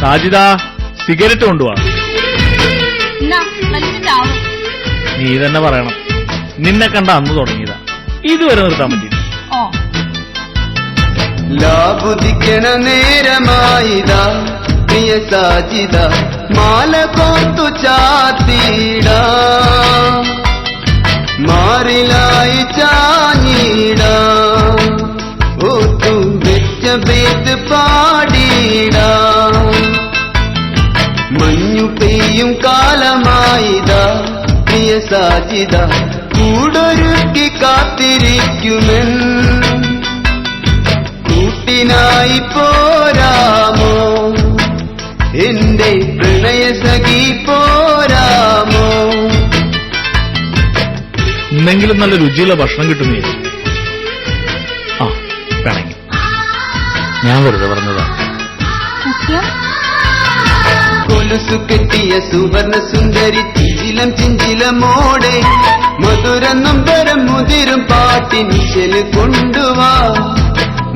Sajida cigarette കൊണ്ടുപോവാ. നീ തന്നെ പറയണം, നിന്നെ കണ്ട അന്ന് തുടങ്ങിയതാ, ഇതുവരെ നിർത്താൻ പറ്റില്ല. ലാബുദിക്കണ നേരമായിതാ പ്രിയ സാജിദ, മാല കോർത്തു ചാത്തിട, മാറിലായി ചാഞ്ഞിട, ഓത്തു വെച്ച പേത്ത് പാടിട. മഞ്ഞു പെയ്യും കാലമായിതാ പ്രിയ സാജിദ, കൂടൊരുക്കി കാത്തിരിക്കുമെൻ, കൂട്ടിനായി പോരാമോ എന്റെ പ്രണയ സഖി പോരാമോ. ഇന്നെങ്കിലും നല്ല രുചിയുള്ള ഭക്ഷണം കിട്ടുന്നേ. ആ വേണമെങ്കിൽ ഞാൻ വെറുതെ പറഞ്ഞതാ. കൊലുസു കെട്ടിയ സുവർണ സുന്ദരി ചിഞ്ചിലം ചിഞ്ചിലമോടെ, മധുരന്നും തരം മുതിരും പാട്ടിനിശല് കൊണ്ടുവാ.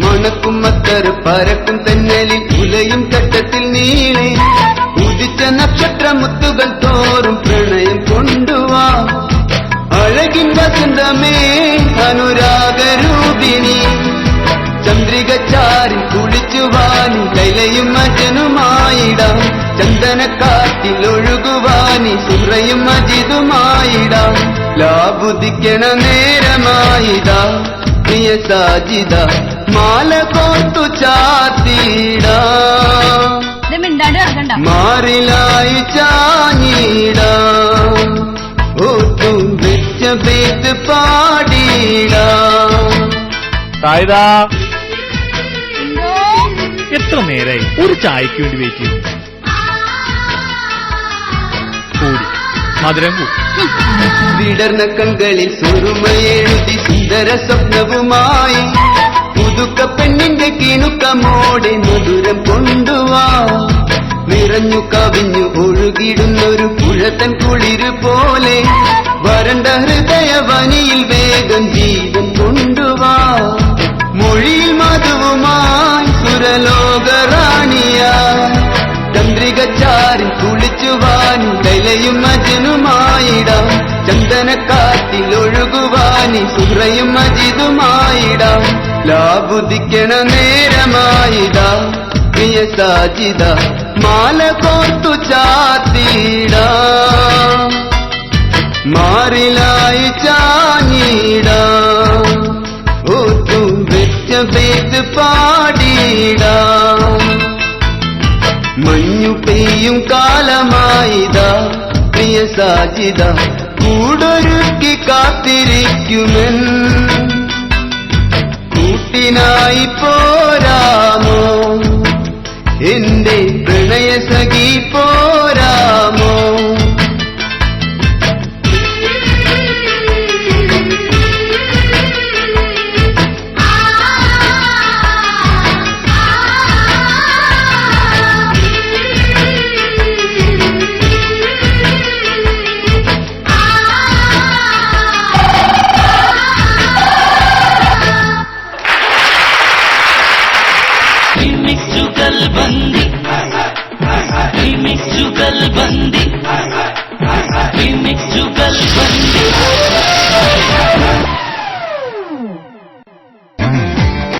മണക്കും മത്തർ പരക്കും തെന്നലിൽ ഉലയും തട്ടത്തിൽ നീളെ, ഉദിച്ച നക്ഷത്രമുത്തുകൾ തോറും പ്രണയം കൊണ്ടുവാ. അഴകിൻ വസന്തമേ അനുരാഗരൂപിണി, ചന്ദ്രിക ചാരി കുളിച്ചുവാനി ലൈലയും മജനുമായിടാം. ചന്ദനക്കാറ്റിലൊഴുകുവാനി സുഹ്റയും മജിദുമായിടാം. ലാബുദിക്കണ നേരമായിതാ പ്രിയ സാജിദ, മാല കോർത്തു ചാത്തിട, മാറിലായി ചാഞ്ഞിട, ഓത്തു വെച്ച പേത്ത് പാടിട. സായിദ എത്ര നേരായി ഒരു ചായക്ക് വേണ്ടി വെയിറ്റ് ചെയ്തു. കൂടി മധുരം കൂടി. വിടർന്ന കൺകളിൽ സുറുമയെഴുതി സുന്ദര സ്വപ്നവുമായി, പുതുക്ക പെണ്ണിന്റെ കിണുക്കമോടെ മധുരം കൊണ്ടുവാ. നിറഞ്ഞു കവിഞ്ഞു ഒഴുകിടുന്നൊരു പുഴത്തൻ കുളിര് പോലെ, വരണ്ട ഹൃദയവനിയിൽ വേഗം ജീവൻ കൊണ്ടുവാ. മൊഴിയിൽ മധുവുമായി സുരലോകറാണിയ, ചന്ദ്രിക ചാരി കുളിച്ചുവാനി ലൈലയും മജനുമായിടാം. ചന്ദനക്കാറ്റിലൊഴുകുവാനി സുഹ്റയും മജിദുമായിടാം. ലാബുദിക്കണ നേരമായിതാ പ്രിയ സാജിദ, മാല കോർത്തു ചാത്തിട, മാറിലായി ചാഞ്ഞിട, ഓത്തു വെച്ച പേത്ത് പാടിട. മഞ്ഞു പെയ്യും കാലമായിതാ പ്രിയ സാജിദ, കൂടൊരുക്കി കാത്തിരിക്കുമെൻ, കൂട്ടിനായി പോരാമോ എന്റെ പ്രണയ സഖി പോരാമോ. जुगलबंदी